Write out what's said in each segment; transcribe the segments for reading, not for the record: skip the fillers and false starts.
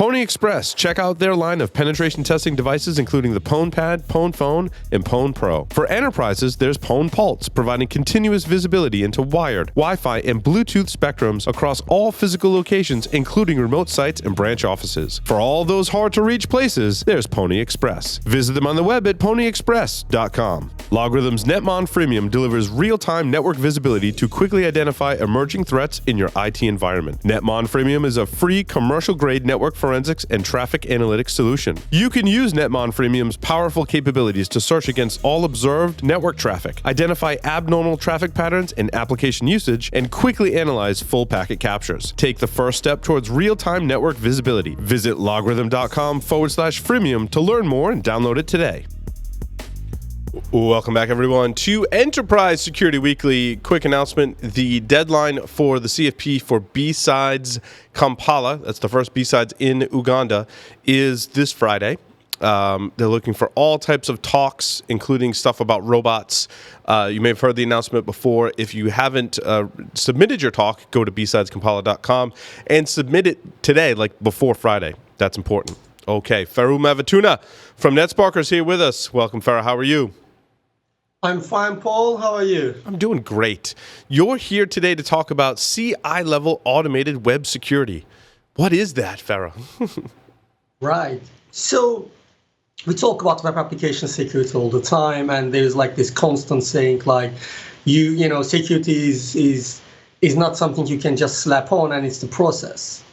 Pony Express. Check out their line of penetration testing devices, including the Pwn Pad, Pwn Phone, and Pwn Pro. For enterprises, there's Pwn Pulse, providing continuous visibility into wired, Wi-Fi, and Bluetooth spectrums across all physical locations, including remote sites and branch offices. For all those hard-to-reach places, there's Pony Express. Visit them on the web at ponyexpress.com. Logarithm's Netmon Freemium delivers real-time network visibility to quickly identify emerging threats in your IT environment. Netmon Freemium is a free commercial-grade network forensics and traffic analytics solution. You can use Netmon Freemium's powerful capabilities to search against all observed network traffic, identify abnormal traffic patterns and application usage, and quickly analyze full packet captures. Take the first step towards real-time network visibility. Visit logarithm.com/freemium to learn more and download it today. Welcome back, everyone, to Enterprise Security Weekly. Quick announcement. The deadline for the CFP for B-Sides Kampala, that's the first B-Sides in Uganda, is this Friday. They're looking for all types of talks, including stuff about robots. You may have heard the announcement before. If you haven't submitted your talk, go to bsideskampala.com and submit it today, like before Friday. That's important. Okay, Ferruh Mavituna from Netsparker is here with us. Welcome, Ferruh. How are you? I'm fine, Paul. How are you? I'm doing great. You're here today to talk about CI-level automated web security. What is that, Ferruh? Right. So we talk about web application security all the time, and there's like this constant saying, like, you know, security is not something you can just slap on, and it's the process.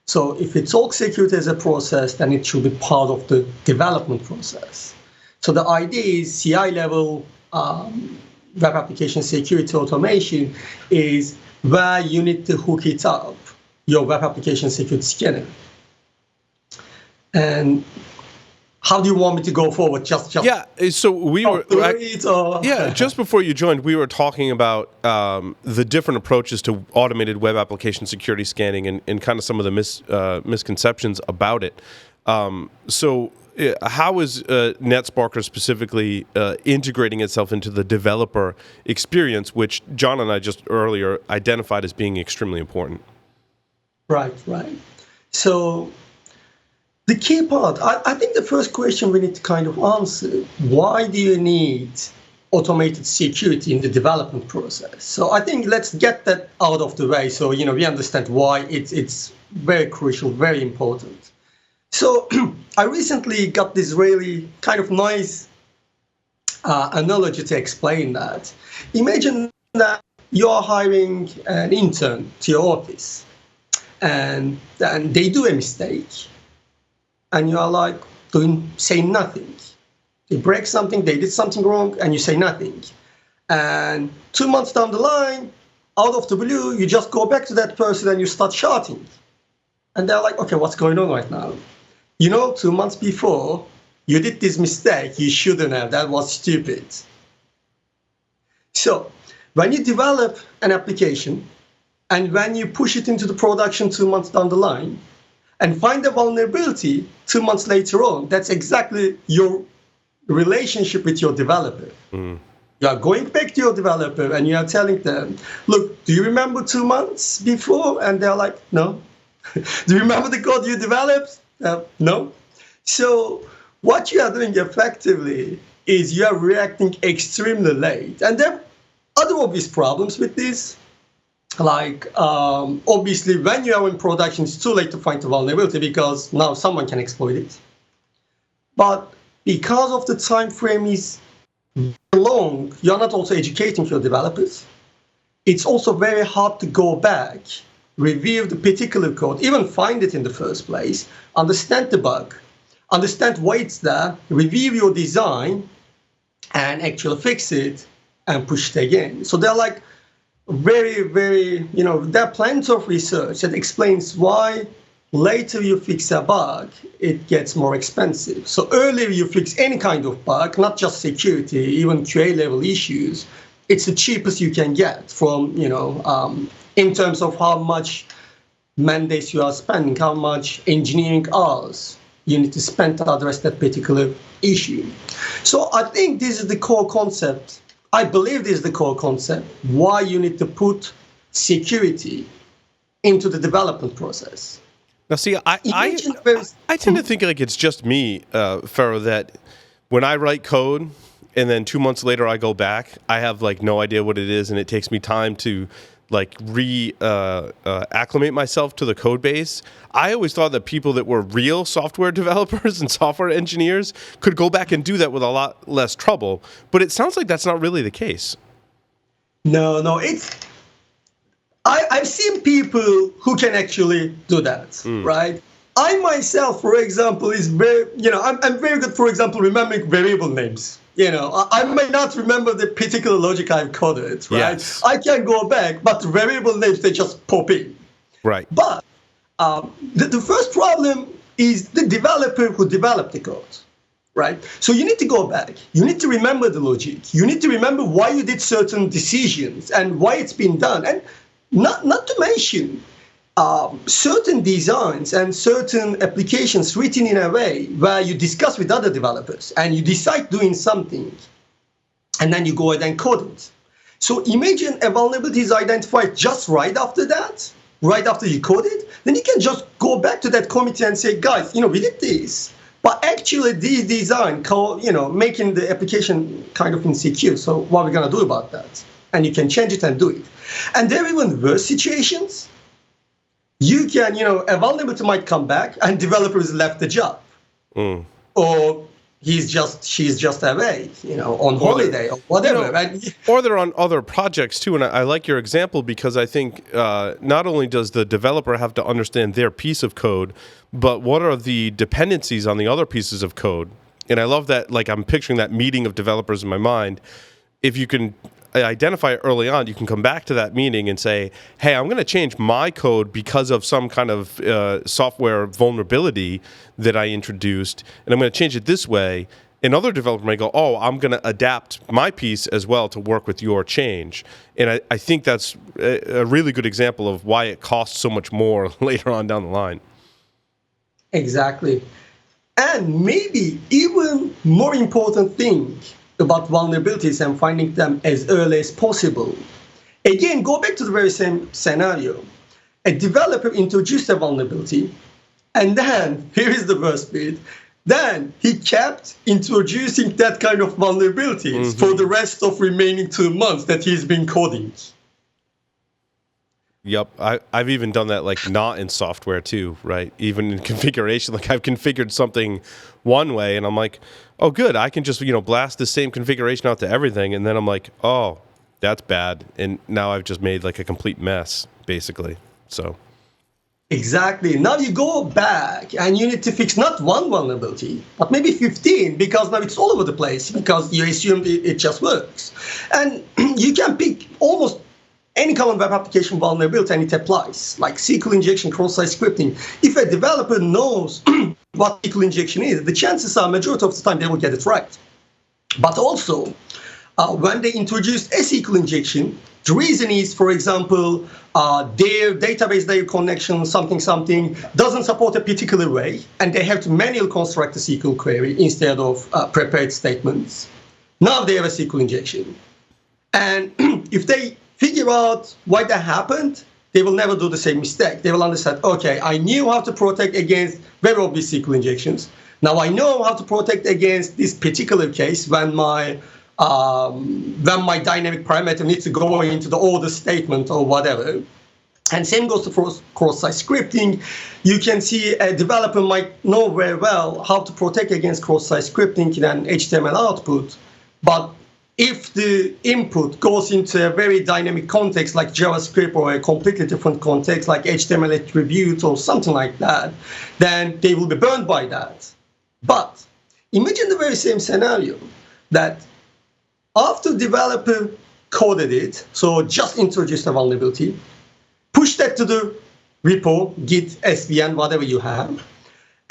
So if we talk security as a process, then it should be part of the development process. So the idea is CI-level web application security automation is where you need to hook it up, your web application security scanner. And how do you want me to go forward? Just yeah. So we were just before you joined, we were talking about the different approaches to automated web application security scanning and kind of some of the misconceptions about it. How is Netsparker specifically integrating itself into the developer experience, which John and I just earlier identified as being extremely important? Right. So the key part, I think the first question we need to kind of answer, why do you need automated security in the development process? So I think let's get that out of the way so, you know, we understand why it's very crucial, very important. So I recently got this really kind of nice analogy to explain that. Imagine that you're hiring an intern to your office and they do a mistake and you are like saying nothing. They break something, they did something wrong, and you say nothing. And 2 months down the line, out of the blue, you just go back to that person and you start shouting. And they're like, okay, what's going on right now? You know, 2 months before, you did this mistake. You shouldn't have. That was stupid. So when you develop an application and when you push it into the production 2 months down the line and find a vulnerability 2 months later on, that's exactly your relationship with your developer. Mm. You are going back to your developer and you are telling them, look, do you remember 2 months before? And they're like, no. Do you remember the code you developed? No. So what you are doing effectively is you are reacting extremely late. And there are other obvious problems with this. Like, obviously, when you are in production, it's too late to find the vulnerability because now someone can exploit it. But because of the time frame is long, you're not also educating your developers. It's also very hard to go back, review the particular code, even find it in the first place, understand the bug, understand why it's there, review your design, and actually fix it and push it again. So they're like very, very, you know, there are plenty of research that explains why later you fix a bug, it gets more expensive. So earlier you fix any kind of bug, not just security, even QA level issues, it's the cheapest you can get from, you know, in terms of how much mandates you are spending, how much engineering hours you need to spend to address that particular issue. So I think this is the core concept. I believe this is the core concept, why you need to put security into the development process. Now, see, Imagine very, I tend to think like it's just me, Ferruh, that when I write code and then 2 months later I go back, I have like no idea what it is, and it takes me time to like acclimate myself to the code base. I always thought that people that were real software developers and software engineers could go back and do that with a lot less trouble, but it sounds like that's not really the case. no, I've seen people who can actually do that, right? I myself, for example, is very, I'm very good, for example, remembering variable names. I may not remember the particular logic I've coded, right? Yes. I can go back, but variable names, they just pop in. Right. But the first problem is the developer who developed the code, right? So you need to go back. You need to remember the logic. You need to remember why you did certain decisions and why it's been done. And not to mention certain designs and certain applications written in a way where you discuss with other developers and you decide doing something and then you go ahead and code it. So imagine a vulnerability is identified just right after that, right after you code it, then you can just go back to that committee and say, guys, we did this, but actually this design, making the application kind of insecure. So what are we going to do about that? And you can change it and do it. And there are even worse situations. You can, a vulnerability might come back and developers left the job. Or she's just away, on holiday or whatever. Or they're on other projects too. And I like your example because I think not only does the developer have to understand their piece of code, but what are the dependencies on the other pieces of code? And I love that, like I'm picturing that meeting of developers in my mind. If you can identify it early on, you can come back to that meeting and say, hey, I'm going to change my code because of some kind of software vulnerability that I introduced, and I'm going to change it this way. Another developer may go, oh, I'm going to adapt my piece as well to work with your change. And I think that's a really good example of why it costs so much more later on down the line. Exactly. And maybe even more important thing about vulnerabilities and finding them as early as possible. Again, go back to the very same scenario. A developer introduced a vulnerability, and then, here is the worst bit, then he kept introducing that kind of vulnerabilities for the rest of remaining 2 months that he's been coding. Yep, I've even done that, like not in software too, right? Even in configuration, like I've configured something one way, and I'm like, oh, good, I can just blast the same configuration out to everything, and then I'm like, oh, that's bad, and now I've just made like a complete mess, basically. So. Exactly. Now you go back and you need to fix not one vulnerability, but maybe 15, because now it's all over the place because you assumed it just works, and you can pick almost any common web application vulnerability and it applies, like SQL injection, cross-site scripting. If a developer knows what SQL injection is, the chances are majority of the time they will get it right. But also, when they introduced a SQL injection, the reason is, for example, their database layer connection, something, doesn't support a particular way, and they have to manually construct a SQL query instead of prepared statements. Now they have a SQL injection. And if they figure out why that happened, they will never do the same mistake. They will understand, okay, I knew how to protect against very obvious SQL injections. Now I know how to protect against this particular case when my dynamic parameter needs to go into the order statement or whatever. And same goes to cross-site scripting. You can see a developer might know very well how to protect against cross-site scripting in an HTML output, but if the input goes into a very dynamic context like JavaScript or a completely different context like HTML attributes or something like that, then they will be burned by that. But imagine the very same scenario that after developer coded it, so just introduced a vulnerability, push that to the repo, Git, SVN, whatever you have,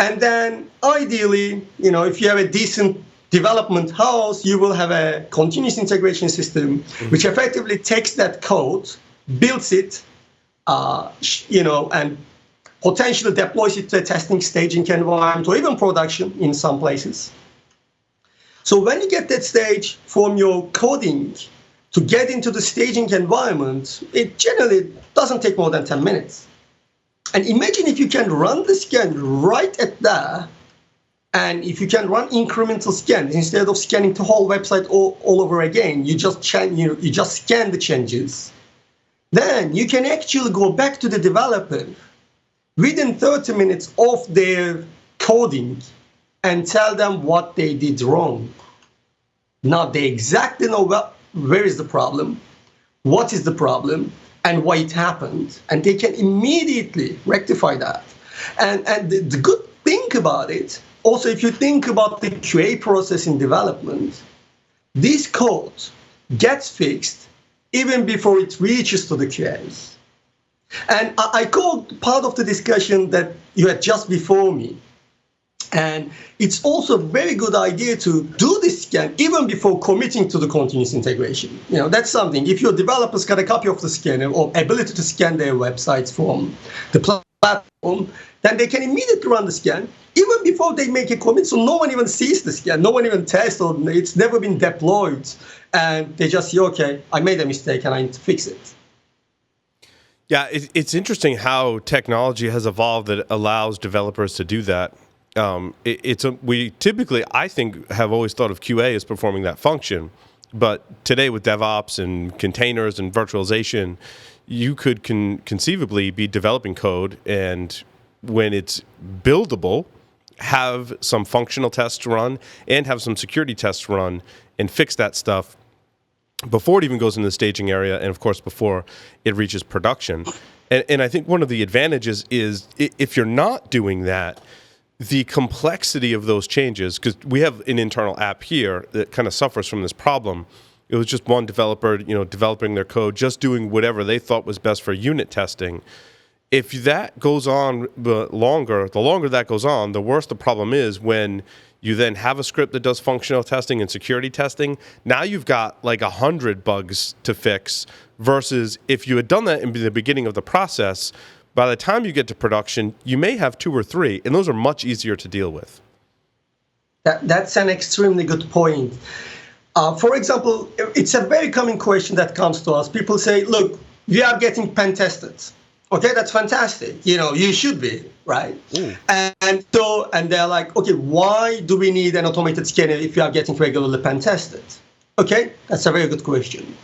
and then ideally, if you have a decent development house, you will have a continuous integration system, which effectively takes that code, builds it, and potentially deploys it to a testing staging environment or even production in some places. So when you get that stage from your coding to get into the staging environment, it generally doesn't take more than 10 minutes. And imagine if you can run the scan right at there, and if you can run incremental scans instead of scanning the whole website all over again, you just scan the changes. Then you can actually go back to the developer within 30 minutes of their coding and tell them what they did wrong. Now they exactly know where is the problem, what is the problem, and why it happened, and they can immediately rectify that. And the good thing about it, also if you think about the QA process in development, this code gets fixed even before it reaches to the QAs. And I called part of the discussion that you had just before me. And it's also a very good idea to do this scan even before committing to the continuous integration. That's something. If your developers got a copy of the scanner or ability to scan their websites from the platform, then they can immediately run the scan even before they make a commit. So no one even sees the scan, no one even tests, or it's never been deployed. And they just say, okay, I made a mistake and I need to fix it. Yeah, it's interesting how technology has evolved that allows developers to do that. We typically, I think, have always thought of QA as performing that function, but today with DevOps and containers and virtualization, you could conceivably be developing code, and when it's buildable, have some functional tests run and have some security tests run and fix that stuff before it even goes into the staging area, and of course before it reaches production. And I think one of the advantages is if you're not doing that, the complexity of those changes, because we have an internal app here that kind of suffers from this problem. It was just one developer, developing their code, just doing whatever they thought was best for unit testing. If that goes on the longer that goes on, the worse the problem is when you then have a script that does functional testing and security testing. Now you've got like 100 bugs to fix versus if you had done that in the beginning of the process, by the time you get to production, you may have 2 or 3, and those are much easier to deal with. That's an extremely good point. For example, it's a very common question that comes to us. People say, look, we are getting pen tested. Okay, that's fantastic. You should be, right? And they're like, okay, why do we need an automated scanner if we are getting regularly pen tested? Okay, that's a very good question.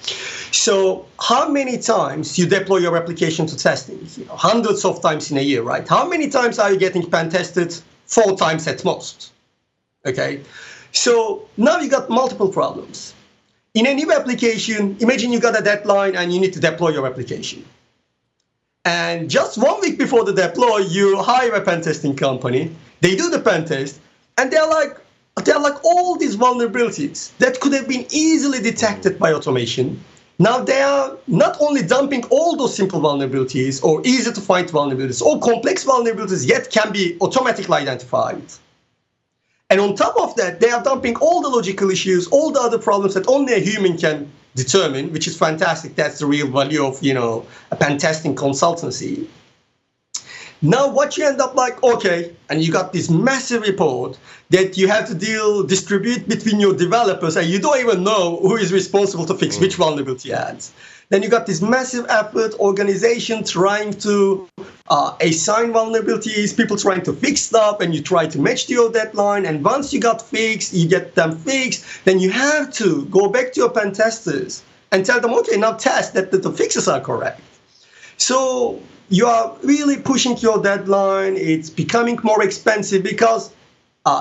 So how many times you deploy your application to testing? Hundreds of times in a year, right? How many times are you getting pen tested? 4 times at most. Okay, so now you got multiple problems. In a new application, imagine you got a deadline and you need to deploy your application. And just 1 week before the deploy, you hire a pen testing company. They do the pen test, and they're like all these vulnerabilities that could have been easily detected by automation. Now they are not only dumping all those simple vulnerabilities or easy to find vulnerabilities or complex vulnerabilities yet can be automatically identified. And on top of that, they are dumping all the logical issues, all the other problems that only a human can determine, which is fantastic. That's the real value of, a pen testing consultancy. Now what you end up like, okay, and you got this massive report that you have to distribute between your developers, and you don't even know who is responsible to fix which vulnerability adds. Then you got this massive effort, organization trying to assign vulnerabilities, people trying to fix stuff, and you try to match to your deadline. And once you got fixed, you get them fixed, then you have to go back to your pen testers and tell them, okay, now test that the fixes are correct. So you are really pushing your deadline. It's becoming more expensive because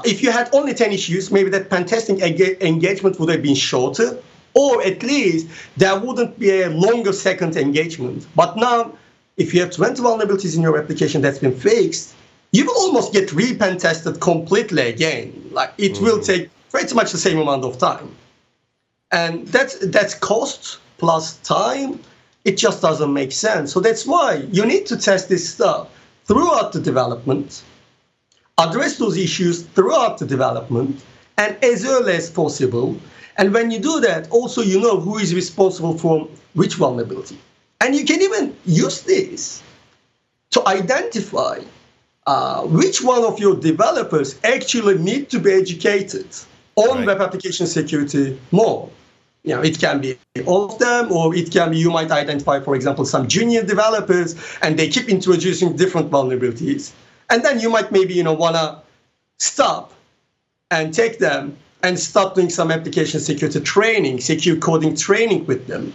if you had only 10 issues, maybe that pen testing engagement would have been shorter, or at least there wouldn't be a longer second engagement. But now, if you have 20 vulnerabilities in your application that's been fixed, you will almost get re-pen tested completely again. Like it will take pretty much the same amount of time. And that's cost plus time. It just doesn't make sense. So that's why you need to test this stuff throughout the development, address those issues throughout the development, and as early as possible. And when you do that, also you know who is responsible for which vulnerability. And you can even use this to identify which one of your developers actually need to be educated on web application security more. It can be all of them, or it can be you might identify, for example, some junior developers, and they keep introducing different vulnerabilities. And then you might maybe, want to stop and take them and start doing some application security training, secure coding training with them.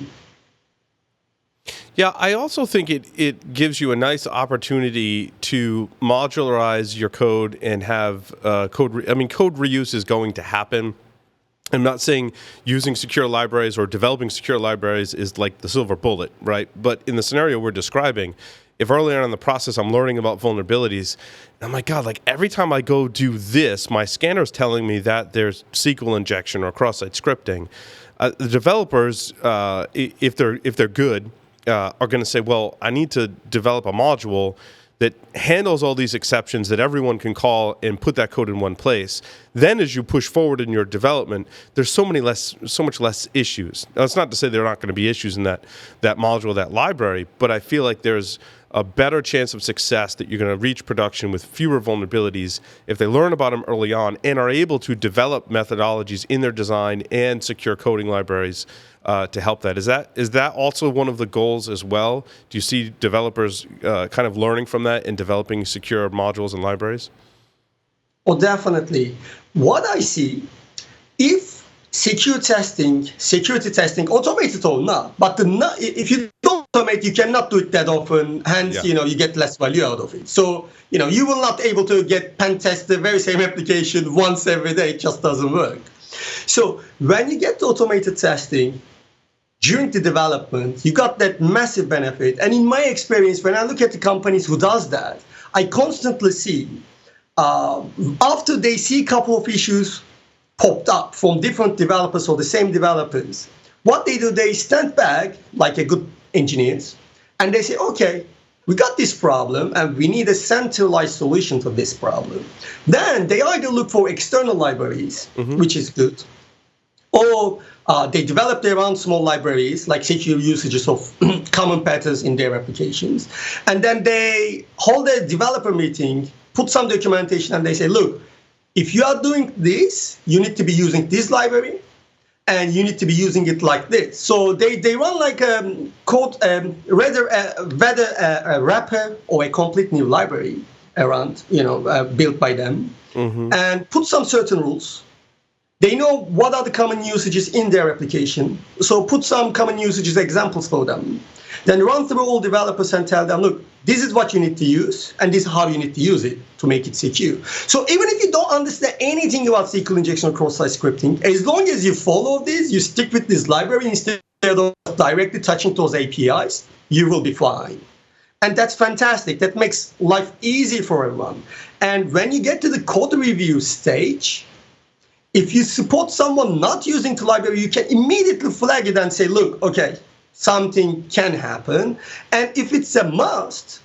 Yeah, I also think it gives you a nice opportunity to modularize your code and have code reuse is going to happen. I'm not saying using secure libraries or developing secure libraries is like the silver bullet, right? But in the scenario we're describing, if early on in the process I'm learning about vulnerabilities, I'm like, God, like every time I go do this, my scanner's telling me that there's SQL injection or cross-site scripting. The developers, if they're good, are going to say, well, I need to develop a module that handles all these exceptions that everyone can call and put that code in one place. Then as you push forward in your development, there's so much less issues. Now, it's not to say there are not going to be issues in that module, that library, but I feel like there's a better chance of success that you're going to reach production with fewer vulnerabilities if they learn about them early on and are able to develop methodologies in their design and secure coding libraries to help that. Is that also one of the goals as well? Do you see developers kind of learning from that and developing secure modules and libraries? Oh, definitely. What I see, if security testing, automated or not, but if you don't automate, you cannot do it that often, hence, you get less value out of it. So, you will not able to get pen test the very same application once every day. It just doesn't work. So when you get to automated testing, during the development, you got that massive benefit. And in my experience, when I look at the companies who does that, I constantly see, after they see a couple of issues popped up from different developers or the same developers, what they do, they stand back like a good engineers, and they say, okay, we got this problem and we need a centralized solution to this problem. Then they either look for external libraries, which is good, or they develop their own small libraries, like secure usages of common patterns in their applications. And then they hold a developer meeting, put some documentation, and they say, look, if you are doing this, you need to be using this library, and you need to be using it like this. So they run like a code, rather a wrapper or a complete new library around, built by them, and put some certain rules. They know what are the common usages in their application. So put some common usages examples for them. Then run through all developers and tell them, look, this is what you need to use, and this is how you need to use it to make it secure. So even if you don't understand anything about SQL injection or cross-site scripting, as long as you follow this, you stick with this library instead of directly touching those APIs, you will be fine. And that's fantastic. That makes life easy for everyone. And when you get to the code review stage, if you support someone not using the library, you can immediately flag it and say, look, okay, something can happen. And if it's a must,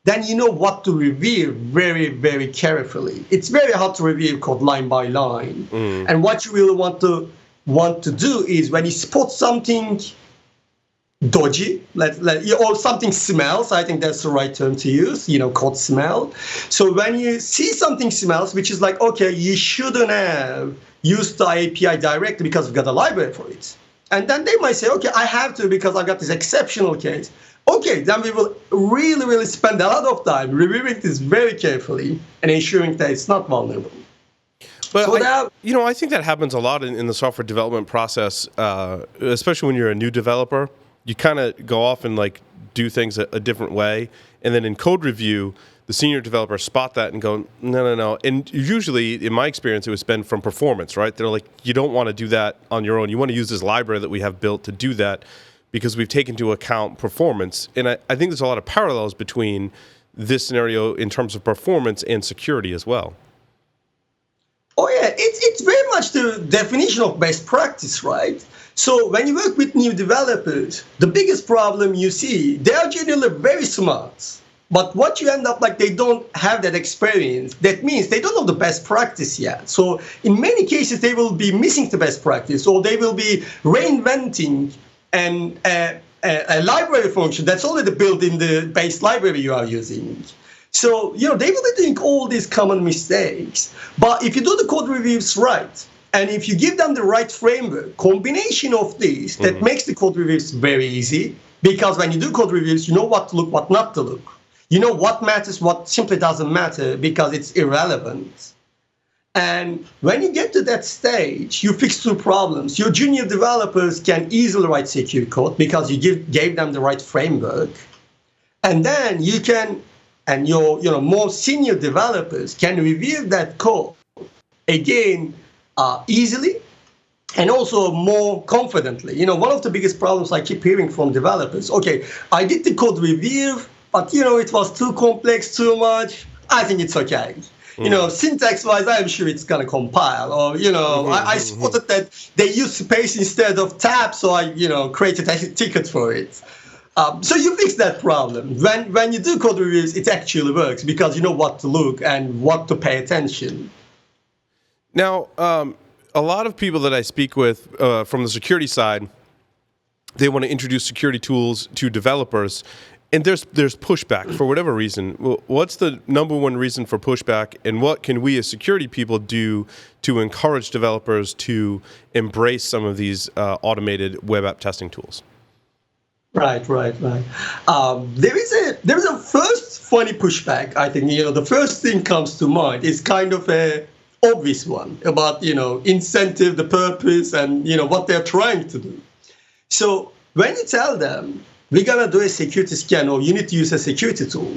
then you know what to review very, very carefully. It's very hard to review code line by line. And what you really want to do is when you spot something dodgy, or something smells, I think that's the right term to use, code smell. So when you see something smells, which is like, okay, you shouldn't have used the API directly because we've got a library for it. And then they might say, okay, I have to because I got this exceptional case. Okay, then we will really, really spend a lot of time reviewing this very carefully and ensuring that it's not vulnerable. But I think that happens a lot in the software development process, especially when you're a new developer. You kind of go off and do things a different way, and then in code review, the senior developers spot that and go, no. And usually, in my experience, it was been from performance, right? They're like, you don't want to do that on your own. You want to use this library that we have built to do that because we've taken into account performance. And I think there's a lot of parallels between this scenario in terms of performance and security as well. Oh, yeah, it's very much the definition of best practice, right? So when you work with new developers, the biggest problem you see, they are generally very smart. But what you end up they don't have that experience. That means they don't know the best practice yet. So in many cases, they will be missing the best practice, or they will be reinventing a library function that's already built in the base library you are using. So, they will be doing all these common mistakes. But if you do the code reviews right, And if you give them the right framework, combination of these, that makes the code reviews very easy. Because when you do code reviews, you know what to look, what not to look. You know what matters, what simply doesn't matter because it's irrelevant. And when you get to that stage, you fix two problems. Your junior developers can easily write secure code because you gave them the right framework. And then you can, and your more senior developers can review that code again easily and also more confidently. One of the biggest problems I keep hearing from developers, okay, I did the code review, but it was too complex, too much. I think it's okay. Syntax-wise, I'm sure it's going to compile. Or, I spotted that they use space instead of tabs, so I, created a ticket for it. So you fix that problem. When you do code reviews, it actually works because you know what to look and what to pay attention. Now, a lot of people that I speak with from the security side, they want to introduce security tools to developers. And there's pushback for whatever reason. What's the number one reason for pushback, and what can we as security people do to encourage developers to embrace some of these automated web app testing tools? Right. There is a first funny pushback. I think the first thing comes to mind is kind of a obvious one about incentive, the purpose, and what they're trying to do. So when you tell them, we're going to do a security scan or you need to use a security tool,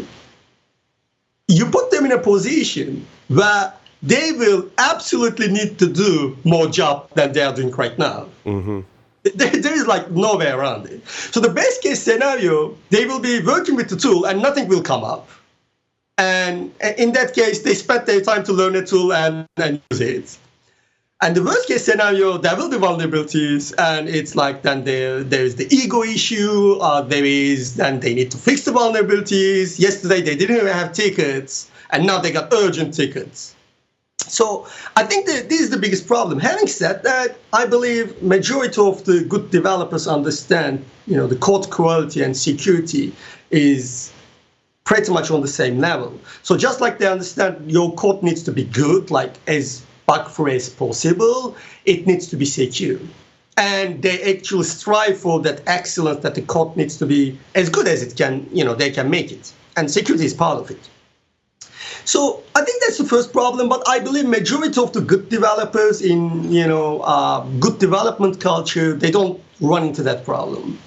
you put them in a position where they will absolutely need to do more job than they are doing right now. Mm-hmm. There is no way around it. So the best case scenario, they will be working with the tool and nothing will come up. And in that case, they spent their time to learn a tool and use it. And the worst case scenario, there will be vulnerabilities, and it's then there is the ego issue. Then they need to fix the vulnerabilities. Yesterday they didn't even have tickets, and now they got urgent tickets. So I think that this is the biggest problem. Having said that, I believe majority of the good developers understand, the code quality and security is pretty much on the same level. So just like they understand your code needs to be good, as bug-free as possible, it needs to be secure. And they actually strive for that excellence, that the code needs to be as good as it can, they can make it. And security is part of it. So I think that's the first problem, but I believe majority of the good developers in, good development culture, they don't run into that problem.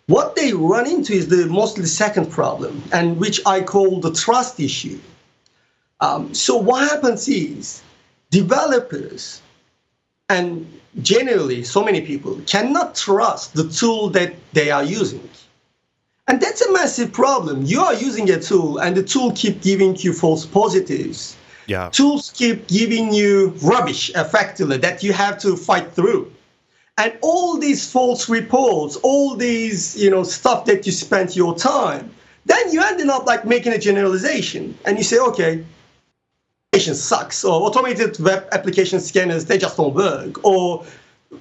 What they run into is mostly the second problem, and which I call the trust issue. So what happens is, developers, and generally so many people, cannot trust the tool that they are using. And that's a massive problem. You are using a tool and the tool keep giving you false positives. Yeah. Tools keep giving you rubbish, effectively, that you have to fight through. And all these false reports, all these, stuff that you spent your time, then you ended up making a generalization. And you say, okay, sucks, or automated web application scanners, they just don't work. Or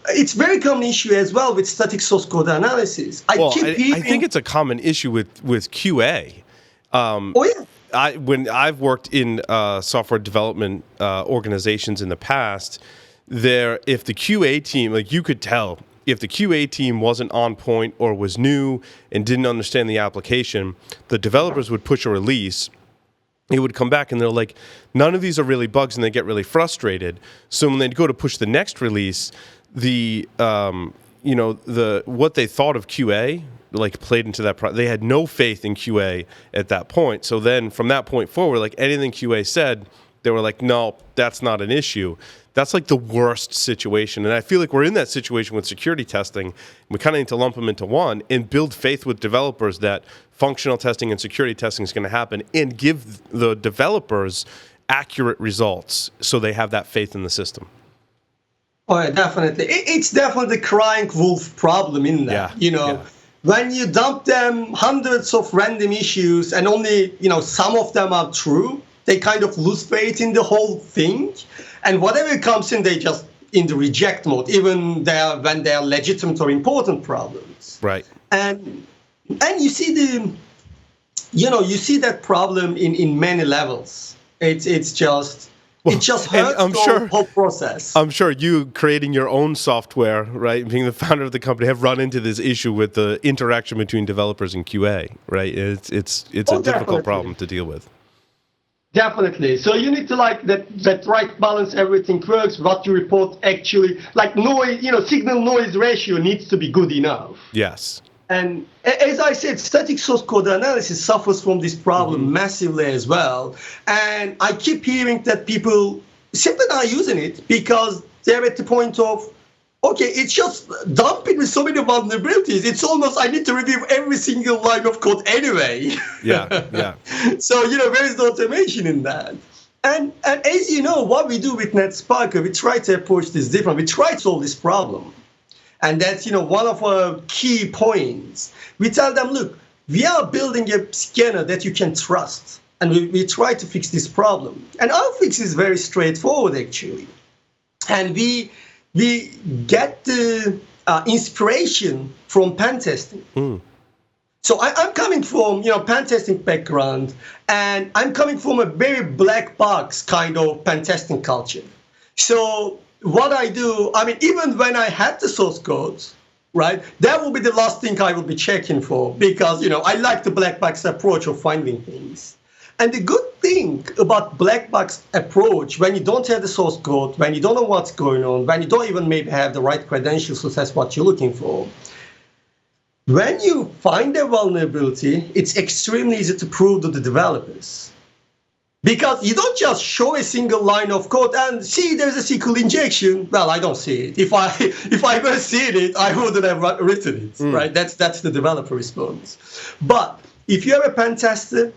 it's very common issue as well with static source code analysis. I think it's a common issue with QA. When I've worked in software development organizations in the past, if the QA team, you could tell if the QA team wasn't on point or was new and didn't understand the application, the developers would push a release. It would come back and they're like, none of these are really bugs, and they get really frustrated. So when they go to push the next release, what they thought of QA played into that. They had no faith in QA at that point. So then from that point forward, anything QA said, they were like, no, that's not an issue. That's the worst situation. And I feel like we're in that situation with security testing. We kind of need to lump them into one and build faith with developers that functional testing and security testing is going to happen, and give the developers accurate results so they have that faith in the system. Oh, yeah, definitely. It's definitely the crying wolf problem in that. Yeah. When you dump them hundreds of random issues and only, some of them are true, they kind of lose faith in the whole thing. And whatever comes in, they just in the reject mode, even when they are legitimate or important problems. Right. And you see you see that problem in many levels. It's just, It just hurts the whole process. I'm sure you creating your own software, right, being the founder of the company, have run into this issue with the interaction between developers and QA, right? It's a difficult problem to deal with. Definitely. So you need to that right balance, everything works, what you report actually, noise, signal noise ratio needs to be good enough. Yes. And as I said, static source code analysis suffers from this problem massively as well. And I keep hearing that people simply not using it because they're at the point of, okay, it's just dumping with so many vulnerabilities. It's almost, I need to review every single line of code anyway. Yeah. So, where is the automation in that? And as you know, what we do with Netsparker, we try to approach this different. We try to solve this problem. And that's, one of our key points. We tell them, look, we are building a scanner that you can trust. And we try to fix this problem. And our fix is very straightforward, actually. And we get the inspiration from pentesting. So I'm coming from, pentesting background, and I'm coming from a very black box kind of pentesting culture. So what I do, even when I had the source codes, right, that will be the last thing I will be checking for because, I like the black box approach of finding things. And the good thing about black box approach, when you don't have the source code, when you don't know what's going on, when you don't even maybe have the right credentials to test what you're looking for, when you find a vulnerability, it's extremely easy to prove to the developers. Because you don't just show a single line of code and see there's a SQL injection. Well, I don't see it. If I were seeing it, I wouldn't have written it, right? That's the developer response. But if you have a pen tester,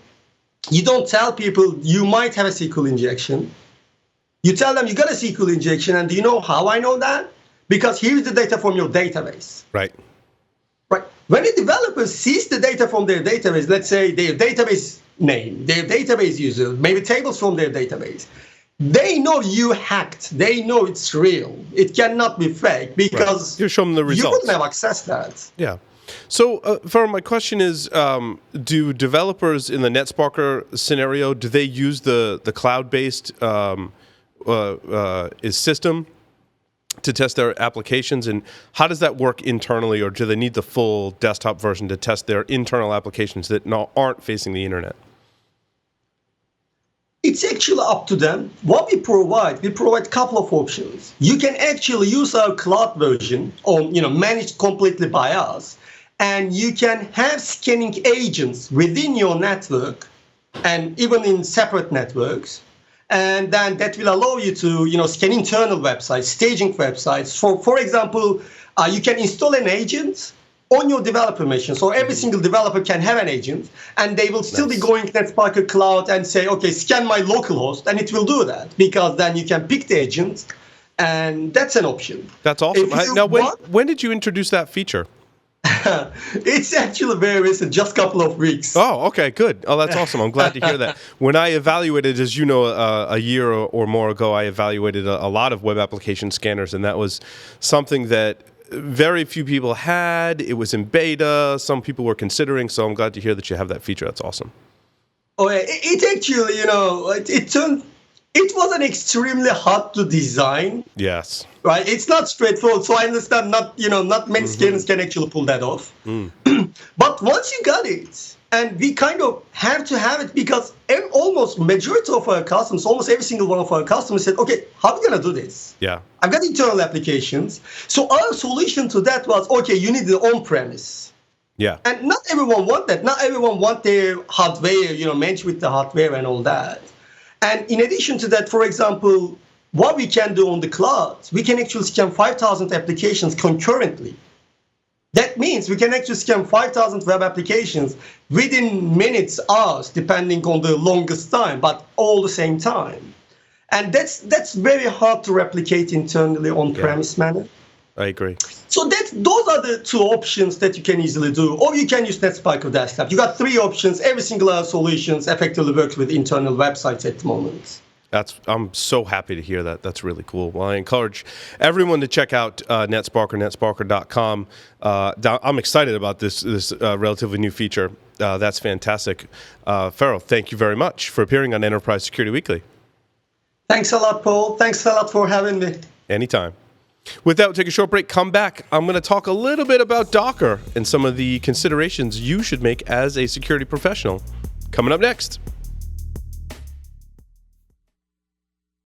you don't tell people you might have a SQL injection. You tell them you got a SQL injection, and do you know how I know that? Because here's the data from your database. Right. When a developer sees the data from their database, let's say their database name, their database user, maybe tables from their database, they know you hacked. They know it's real. It cannot be fake because you show them the results. You wouldn't have accessed that. Yeah. So, Ferruh, my question is, do developers in the Netsparker scenario, do they use the cloud-based system to test their applications? And how does that work internally, or do they need the full desktop version to test their internal applications that aren't facing the internet? It's actually up to them. What we provide a couple of options. You can actually use our cloud version, or managed completely by us, and you can have scanning agents within your network, and even in separate networks. And then that will allow you to, scan internal websites, staging websites. For example, you can install an agent on your developer machine. So every single developer can have an agent, and they will still be going to Netsparker Cloud and say, okay, scan my local host, and it will do that because then you can pick the agent, and that's an option. That's awesome. Now, when did you introduce that feature? It's actually very recent, just a couple of weeks. Oh, okay, good. Oh, that's awesome. I'm glad to hear that. When I evaluated, as you know, a year or more ago, I evaluated a lot of web application scanners, and that was something that very few people had. It was in beta. Some people were considering, so I'm glad to hear that you have that feature. That's awesome. Oh, it actually, it wasn't extremely hard to design. Yes. Right? It's not straightforward. So I understand not many scanners can actually pull that off. But once you got it, and we kind of have to have it because almost majority of our customers, almost every single one of our customers said, okay, how are we going to do this? Yeah. I've got internal applications. So our solution to that was, okay, you need the on-premise. Yeah. And not everyone want that. Not everyone want their hardware, match with the hardware and all that. And in addition to that, for example, what we can do on the cloud, we can actually scan 5,000 applications concurrently. That means we can actually scan 5,000 web applications within minutes, hours, depending on the longest time, but all the same time. And that's very hard to replicate internally on-premise manner. I agree. So those are the two options that you can easily do. Or you can use Netsparker Desktop. You got three options. Every single of our solutions effectively works with internal websites at the moment. I'm so happy to hear that. That's really cool. Well, I encourage everyone to check out Netsparker, netsparker.com. I'm excited about this relatively new feature. That's fantastic. Ferruh, thank you very much for appearing on Enterprise Security Weekly. Thanks a lot, Paul. Thanks a lot for having me. Anytime. With that, we'll take a short break, come back. I'm going to talk a little bit about Docker and some of the considerations you should make as a security professional. Coming up next.